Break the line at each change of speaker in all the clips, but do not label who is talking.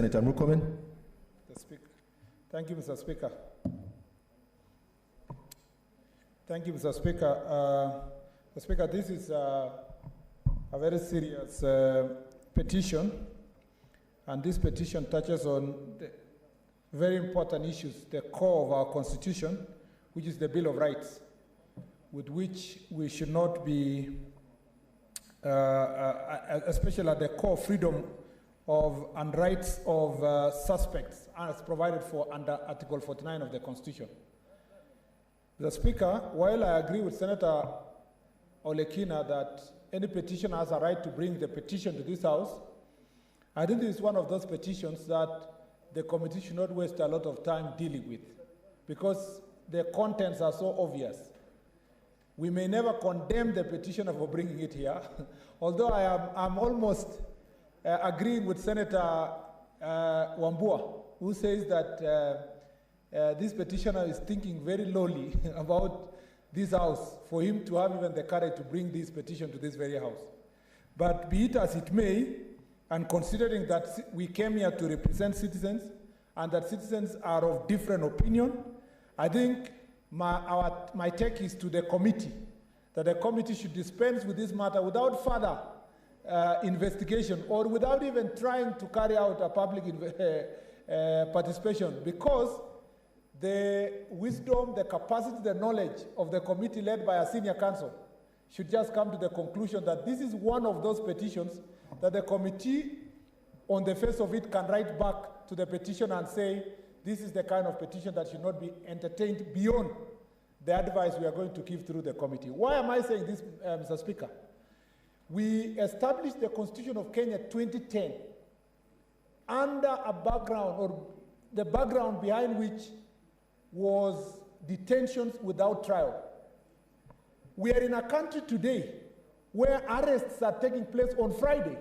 Senator Murkomen.
Thank you, Mr. Speaker. Thank you, Mr. Speaker. Mr. Speaker, this is a very serious petition, and this petition touches on the very important issues, the core of our Constitution, which is the Bill of Rights, with which we should not be, especially at the core freedom of and rights of suspects as provided for under Article 49 of the Constitution. The Speaker, while I agree with Senator Olekina that any petitioner has a right to bring the petition to this House, I think this is one of those petitions that the committee should not waste a lot of time dealing with, because the contents are so obvious. We may never condemn the petitioner for bringing it here, although I'm almost agreeing with Senator Wambua, who says that this petitioner is thinking very lowly about this House for him to have even the courage to bring this petition to this very House. But be it as it may, and considering that we came here to represent citizens and that citizens are of different opinion, I think my take is to the committee, that the committee should dispense with this matter without further investigation or without even trying to carry out a public participation, because the wisdom, the capacity, the knowledge of the committee led by a senior counsel should just come to the conclusion that this is one of those petitions that the committee, on the face of it, can write back to the petitioner and say, this is the kind of petition that should not be entertained beyond the advice we are going to give through the committee. Why am I saying this, Mr. Speaker? We established the Constitution of Kenya 2010 under a background, or the background behind which was detentions without trial. We are in a country today where arrests are taking place on Friday.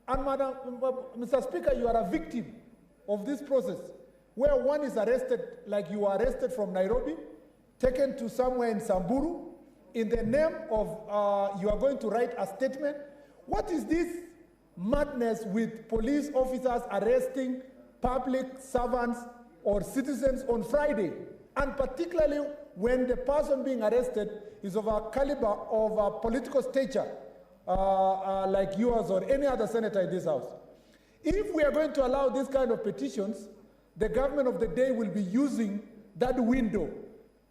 And Mr. Speaker, you are a victim of this process, where one is arrested, like you are arrested from Nairobi, taken to somewhere in Samburu, in the name of you are going to write a statement. What is this madness with police officers arresting public servants or citizens on Friday, and particularly when the person being arrested is of a caliber of a political stature like yours or any other senator in this House? If we are going to allow this kind of petitions, the government of the day will be using that window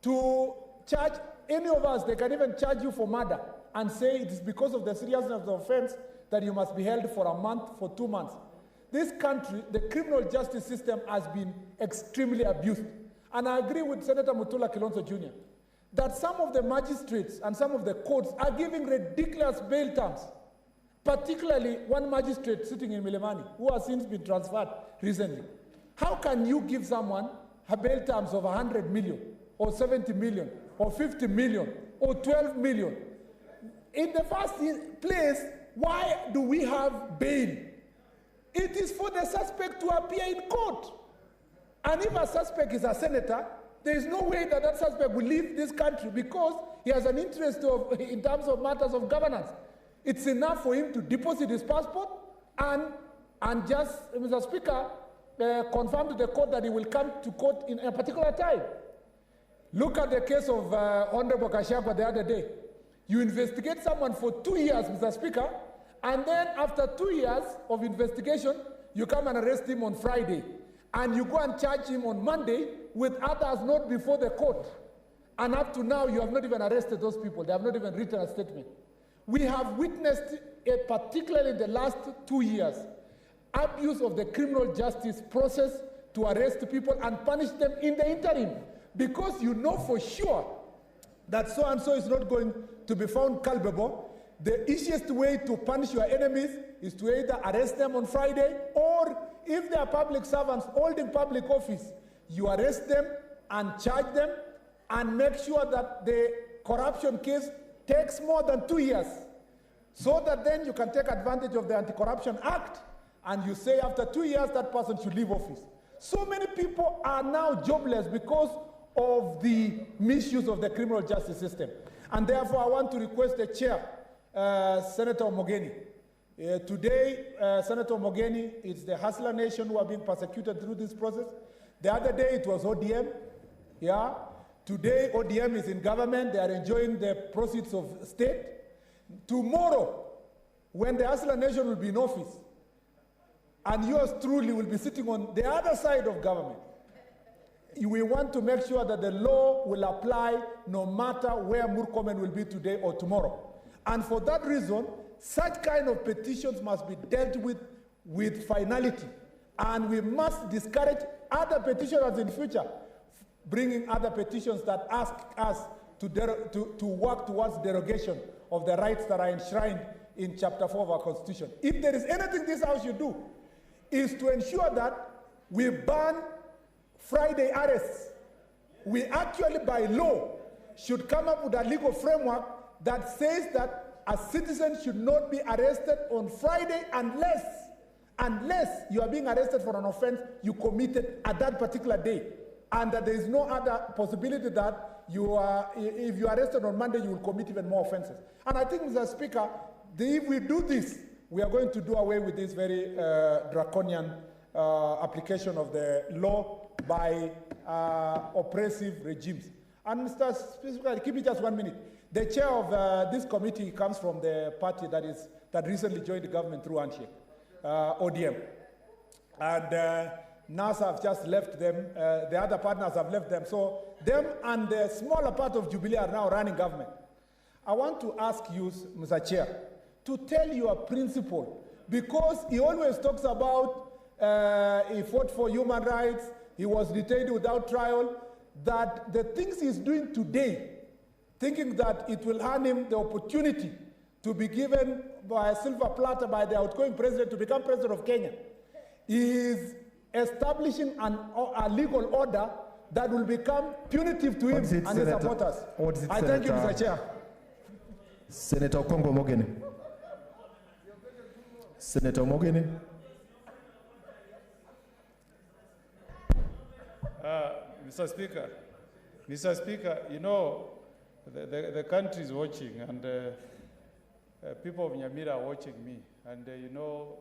to charge any of us. They can even charge you for murder and say it is because of the seriousness of the offense that you must be held for a month, for 2 months. This country, the criminal justice system has been extremely abused. And I agree with Senator Mutula Kilonzo Jr. that some of the magistrates and some of the courts are giving ridiculous bail terms, particularly one magistrate sitting in Milimani, who has since been transferred recently. How can you give someone a bail terms of 100 million, or 70 million, or 50 million, or 12 million? In the first place, why do we have bail? It is for the suspect to appear in court. And if a suspect is a senator, there is no way that that suspect will leave this country because he has an interest in terms of matters of governance. It's enough for him to deposit his passport and just, Mr. Speaker, confirm to the court that he will come to court in a particular time. Look at the case of Honorable Gachagua the other day. You investigate someone for 2 years, Mr. Speaker, and then after 2 years of investigation, you come and arrest him on Friday. And you go and charge him on Monday with others not before the court. And up to now, you have not even arrested those people. They have not even written a statement. We have witnessed, particularly in the last 2 years, abuse of the criminal justice process to arrest people and punish them in the interim, because you know for sure that so-and-so is not going to be found culpable. The easiest way to punish your enemies is to either arrest them on Friday, or if they are public servants holding public office, you arrest them and charge them and make sure that the corruption case takes more than 2 years, so that then you can take advantage of the Anti-Corruption Act and you say after 2 years that person should leave office. So many people are now jobless because of the misuse of the criminal justice system. And therefore I want to request the chair, Senator Mogeni, Today, Senator Mogeni, it's the Hustler Nation who are being persecuted through this process. The other day, it was ODM. Yeah. Today, ODM is in government. They are enjoying the proceeds of state. Tomorrow, when the Hustler Nation will be in office, and yours truly will be sitting on the other side of government, we want to make sure that the law will apply no matter where Murkomen will be today or tomorrow. And for that reason, such kind of petitions must be dealt with finality. And we must discourage other petitioners in future, bringing other petitions that ask us to work towards derogation of the rights that are enshrined in Chapter 4 of our Constitution. If there is anything this House should do, is to ensure that we ban Friday arrests. We actually, by law, should come up with a legal framework that says that a citizen should not be arrested on Friday unless you are being arrested for an offense you committed at that particular day, and that there is no other possibility that if you are arrested on Monday, you will commit even more offenses. And I think, Mr. Speaker, if we do this, we are going to do away with this very draconian application of the law by oppressive regimes. And Mr. Speaker, give me just 1 minute. The chair of this committee comes from the party that recently joined the government through handshake, ODM. And NASA have just left them. The other partners have left them. So them and the smaller part of Jubilee are now running government. I want to ask you, Mr. Chair, to tell your principle, because he always talks about he fought for human rights, he was detained without trial, that the things he's doing today, thinking that it will earn him the opportunity to be given by a silver platter by the outgoing president to become president of Kenya, is establishing a legal order that will become punitive to him and his supporters. I thank you, Mr. Chair.
Senator Kongo Mogeni. Senator Mogeni.
Mr. Speaker, you know, the country is watching, and people of Nyamira are watching me. And you know,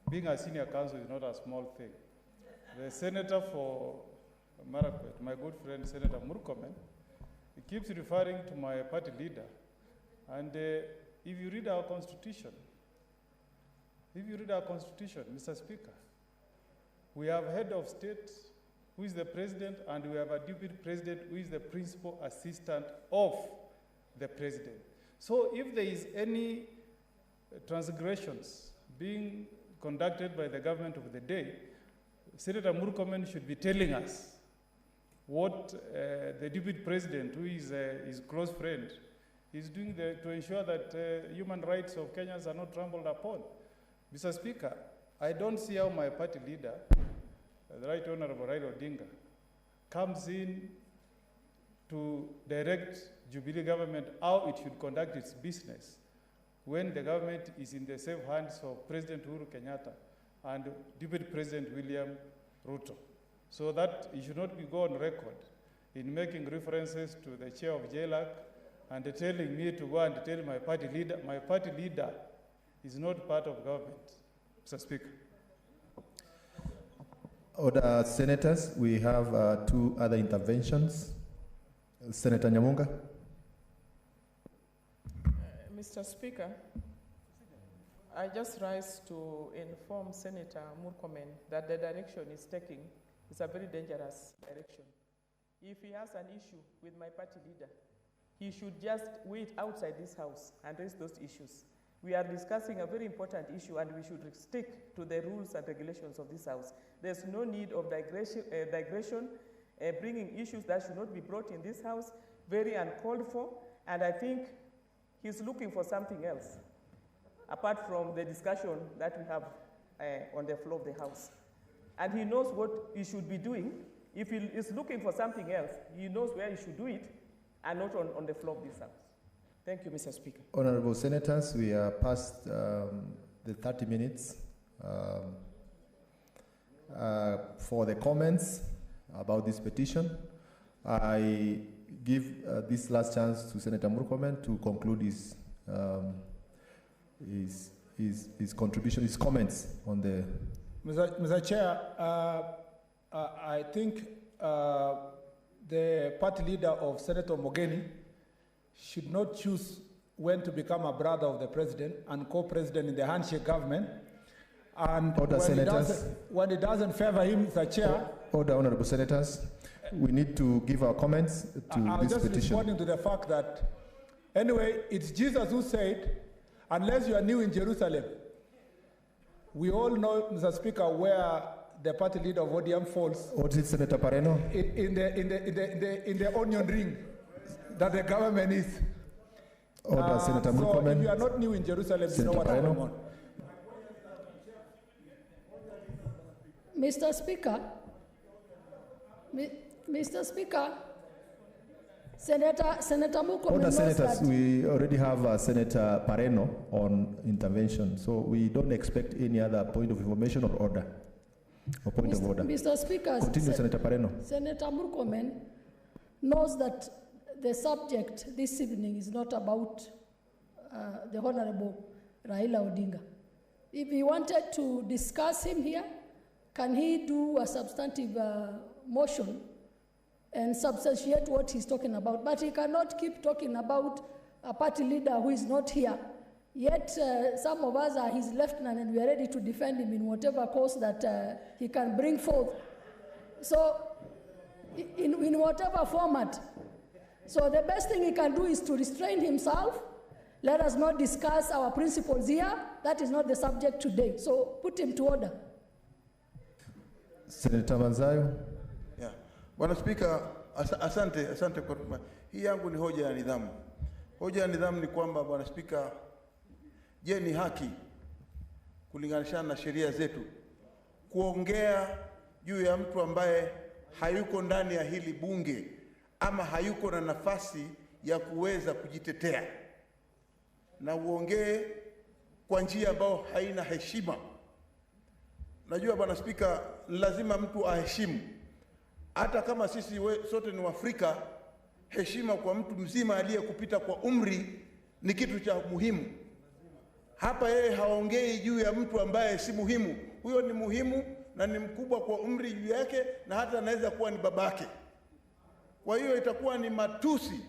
being a senior counsel is not a small thing. The senator for Marakwet, my good friend, Senator Murkomen, he keeps referring to my party leader. And if you read our constitution, Mr. Speaker, we have head of state, who is the president, and we have a deputy president, who is the principal assistant of the president. So if there is any transgressions being conducted by the government of the day, Senator Murkomen should be telling us what the deputy president, who is his close friend, is doing to ensure that human rights of Kenyans are not trampled upon. Mr. Speaker, I don't see how my party leader, the Right Honorable Raila Odinga, comes in to direct Jubilee government how it should conduct its business when the government is in the safe hands of President Uhuru Kenyatta and Deputy President William Ruto. So that he should not be go on record in making references to the chair of JLAC and telling me to go and tell my party leader is not part of government. Mr. Speaker.
Order, senators, we have 2 other interventions. Senator Nyamunga.
Mr. Speaker, I just rise to inform Senator Murkomen that the direction he's taking is a very dangerous direction. If he has an issue with my party leader, he should just wait outside this house and raise those issues. We are discussing a very important issue, and we should stick to the rules and regulations of this house. There's no need of digression, bringing issues that should not be brought in this house, very uncalled for, and I think he's looking for something else, apart from the discussion that we have on the floor of the house. And he knows what he should be doing. If he is looking for something else, he knows where he should do it, and not on the floor of this house. Thank you, Mr. Speaker.
Honorable senators, we are past the 30 minutes for the comments about this petition. I give this last chance to Senator Murkomen to conclude his contribution, his comments on the...
Mr. Chair, I think the party leader of Senator Mogeni should not choose when to become a brother of the president and co-president in the handshake government. And
Order, senators.
When it doesn't favor him, Mr. Chair.
Order, honorable senators. We need to give our comments to
I'm
this
just
petition.
responding to the fact that, anyway, it's Jesus who said, unless you are new in Jerusalem. We all know, Mr. Speaker, where the party leader of ODM falls.
What is it, Senator Pareno?
In the onion ring that the government is.
Order, Senator
So
Murkomen.
if you are not new in Jerusalem,
Senator
you know what's
Pareno.
going on.
Mr. Speaker, Mr. Speaker, Senator Murkomen
Order,
knows
senators.
that
We already have Senator Pareno on intervention, so we don't expect any other point of information or order, or point of order.
Mr. Speaker,
Continue, Senator Pareno.
Senator Murkomen knows that the subject this evening is not about the Honorable Raila Odinga. If he wanted to discuss him here, can he do a substantive motion and substantiate what he's talking about? But he cannot keep talking about a party leader who is not here. Yet some of us are his lieutenant and we are ready to defend him in whatever cause that he can bring forth. So in whatever format. So the best thing he can do is to restrain himself. Let us not discuss our principles here. That is not the subject today. So put him to order.
Senator Manzayo.
Yeah. Bwana Spika, asante kwa hii yangu ni hoja ya nidhamu. Hoja ya nidhamu ni kwamba Bwana Spika, je, ni haki kulinganishana na sheria zetu kuongea juu ya mtu ambaye hayuko ndani ya hili bunge ama hayuko na nafasi ya kuweza kujitetea, na uongee kwa njia ambayo haina heshima? Najua Bwana Spika, lazima mtu aheshimu. Hata kama sisi sote ni Waafrika, heshima kwa mtu mzima aliyekupita kwa umri ni kitu cha muhimu. Hapa yeye haongei juu ya mtu ambaye si muhimu. Huyo ni muhimu na ni mkubwa kwa umri juu yake, na hata anaweza kuwa ni babake. Kwa hiyo itakuwa ni matusi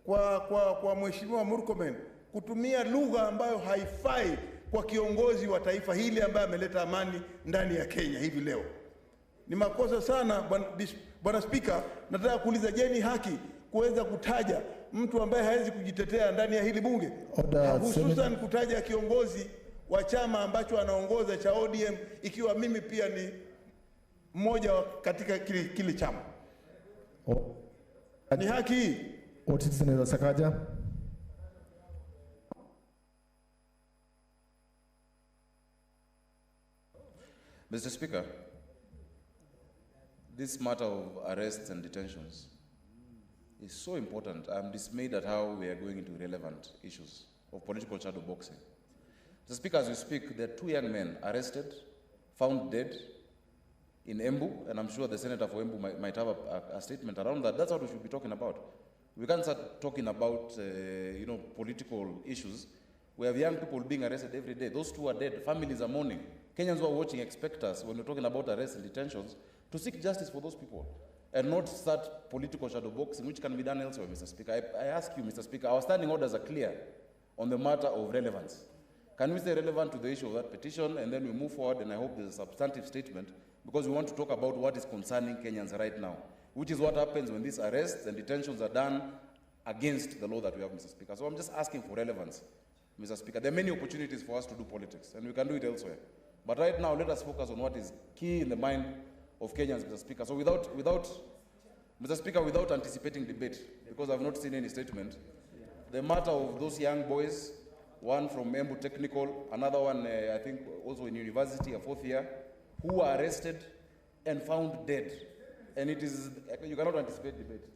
kwa Mheshimiwa Murkomen kutumia lugha ambayo haifai kwa kiongozi wa taifa hili ambaye ameleta amani ndani ya Kenya hivi leo. Ni makosa sana. Bwana Spika, nataka kuuliza, je, ni haki kuweza kutaja mtu ambaye hawezi kujitetea ndani ya hili bunge? Hususan kutaja kiongozi wa chama ambacho anaongoza cha ODM, ikiwa mimi pia ni mmoja katika kile chama. Ni haki hii?
Senator Sakaja.
Mr. Speaker, this matter of arrests and detentions is so important. I'm dismayed at how we are going into irrelevant issues of political shadow boxing. Mr. Speaker, as we speak, there are 2 young men arrested, found dead in Embu, and I'm sure the senator for Embu might have a statement around that. That's what we should be talking about. We can't start talking about, political issues. We have young people being arrested every day. Those 2 are dead. Families are mourning. Kenyans who are watching expect us, when we're talking about arrests and detentions, to seek justice for those people and not start political shadow boxing, which can be done elsewhere, Mr. Speaker. I ask you, Mr. Speaker, our standing orders are clear on the matter of relevance. Can we stay relevant to the issue of that petition, and then we move forward, and I hope there's a substantive statement, because we want to talk about what is concerning Kenyans right now, which is what happens when these arrests and detentions are done against the law that we have, Mr. Speaker. So I'm just asking for relevance, Mr. Speaker. There are many opportunities for us to do politics, and we can do it elsewhere. But right now, let us focus on what is key in the mind of Kenyans, Mr. Speaker. So Mr. Speaker, without anticipating debate, because I've not seen any statement, the matter of those young boys, one from Embu Technical, another one, I think, also in university, a 4th year, who were arrested and found dead. And it is, you cannot anticipate debate.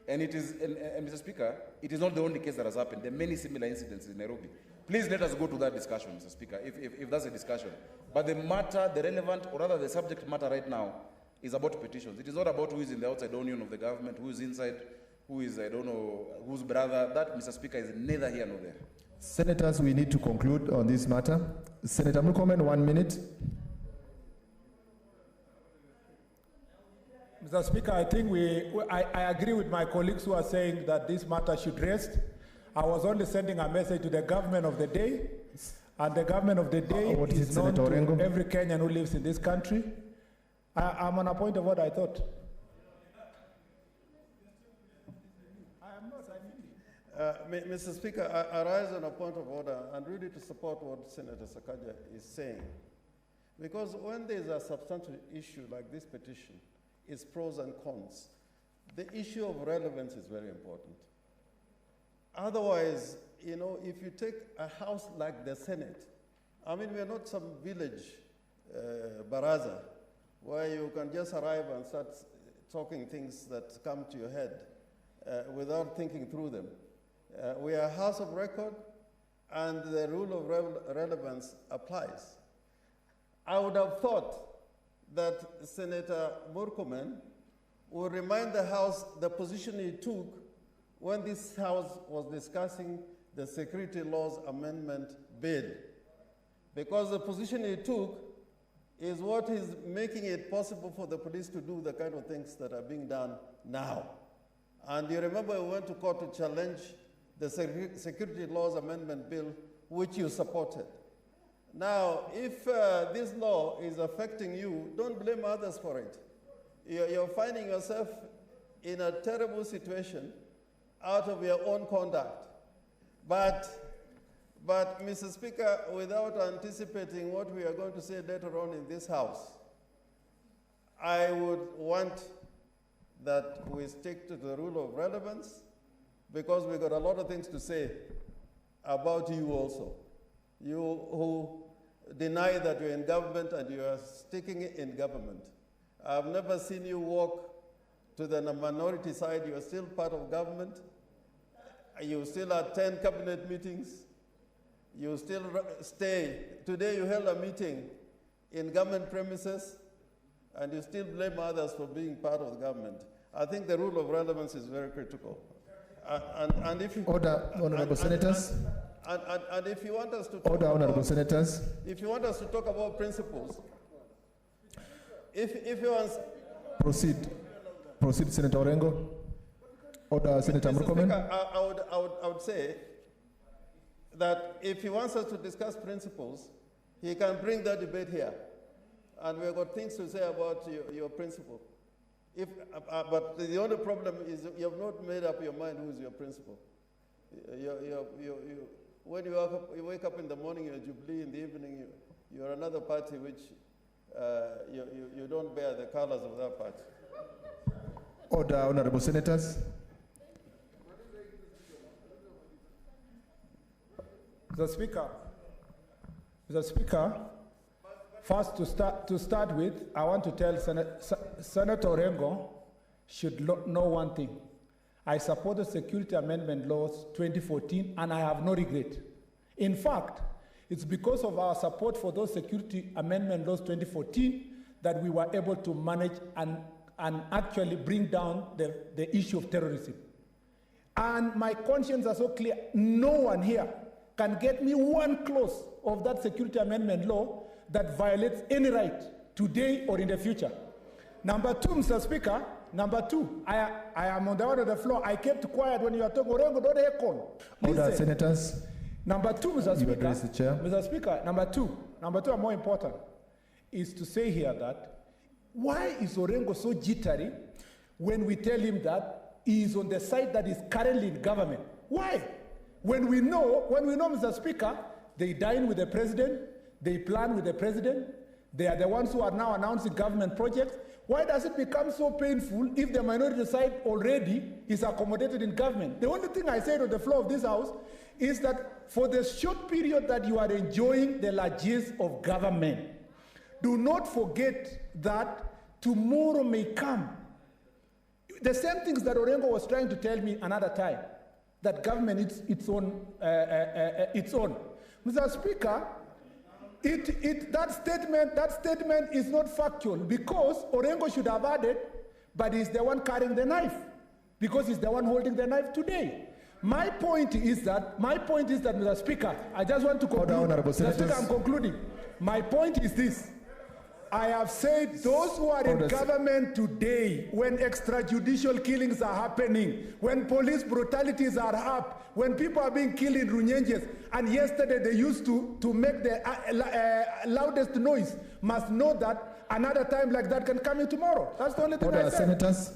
And it is, and Mr. Speaker, it is not the only case that has happened. There are many similar incidents in Nairobi. Please let us go to that discussion, Mr. Speaker, if that's a discussion. But the matter, the relevant, or rather the subject matter right now, is about petitions. It is not about who is in the outside onion of the government, who is inside, who is, I don't know, whose brother. That, Mr. Speaker, is neither here nor there.
Senators, we need to conclude on this matter. Senator Murkomen, 1 minute.
Mr. Speaker, I think I agree with my colleagues who are saying that this matter should rest. I was only sending a message to the government of the day, and the government of the day is known to every Kenyan who lives in this country. I'm on a point of order, I thought.
Mr. Speaker, I rise on a point of order and really to support what Senator Sakaja is saying. Because when there's a substantial issue like this petition, it's pros and cons. The issue of relevance is very important. Otherwise, you know, if you take a house like the Senate, I mean, we're not some village baraza where you can just arrive and start talking things that come to your head without thinking through them. We are a house of record, and the rule of relevance applies. I would have thought that Senator Murkomen will remind the House the position he took when this House was discussing the Security Laws Amendment Bill. Because the position he took is what is making it possible for the police to do the kind of things that are being done now. And you remember we went to court to challenge the Security Laws Amendment Bill, which you supported. Now, if this law is affecting you, don't blame others for it. You're finding yourself in a terrible situation out of your own conduct. But Mr. Speaker, without anticipating what we are going to say later on in this House, I would want that we stick to the rule of relevance, because we've got a lot of things to say about you also. You who deny that you're in government and you are sticking in government. I've never seen you walk to the minority side. You're still part of government. You still attend cabinet meetings. You still stay. Today you held a meeting in government premises, and you still blame others for being part of the government. I think the rule of relevance is very critical. And if you,
order, honorable senators.
And if you want us to talk
order, honorable senators.
If you want us to talk about principles, if you want...
Proceed, Senator Orengo. Order, Senator Murkomen.
I would say that if he wants us to discuss principles, he can bring that debate here. And we've got things to say about your principle. But the only problem is you have not made up your mind who is your principal. When you wake up in the morning, you're Jubilee, in the evening, you're another party which you don't bear the colors of that party.
Order, honorable senators.
Mr. Speaker, first to start with, I want to tell Senator Orengo should know one thing. I support the Security Amendment Laws 2014, and I have no regret. In fact, it's because of our support for those Security Amendment Laws 2014 that we were able to manage and actually bring down the issue of terrorism. And my conscience is so clear, no one here can get me one clause of that Security Amendment Law that violates any right today or in the future. Number two, Mr. Speaker, I am on the order of the floor. I kept quiet when you are talking.
Order, senators.
Number two, Mr. Speaker.
You address the chair.
Mr. Speaker, number two and more important, is to say here that why is Orengo so jittery when we tell him that he is on the side that is currently in government? Why? When we know, Mr. Speaker, they dine with the president, they plan with the president, they are the ones who are now announcing government projects. Why does it become so painful if the minority side already is accommodated in government? The only thing I said on the floor of this House is that for the short period that you are enjoying the largesse of government, do not forget that tomorrow may come. The same things that Orengo was trying to tell me another time, that government is its own. Mr. Speaker, that statement is not factual, because Orengo should have added, but he's the one carrying the knife, because he's the one holding the knife today. My point is that, Mr. Speaker, I just want to conclude.
Order, honorable
Mr. Speaker,
senators.
I'm concluding. My point is this. I have said those who are in
Order.
government today, when extrajudicial killings are happening, when police brutalities are up, when people are being killed in Runyenjes, and yesterday they used to make the loudest noise, must know that another time like that can come in tomorrow. That's the only thing
Order,
I said.
senators.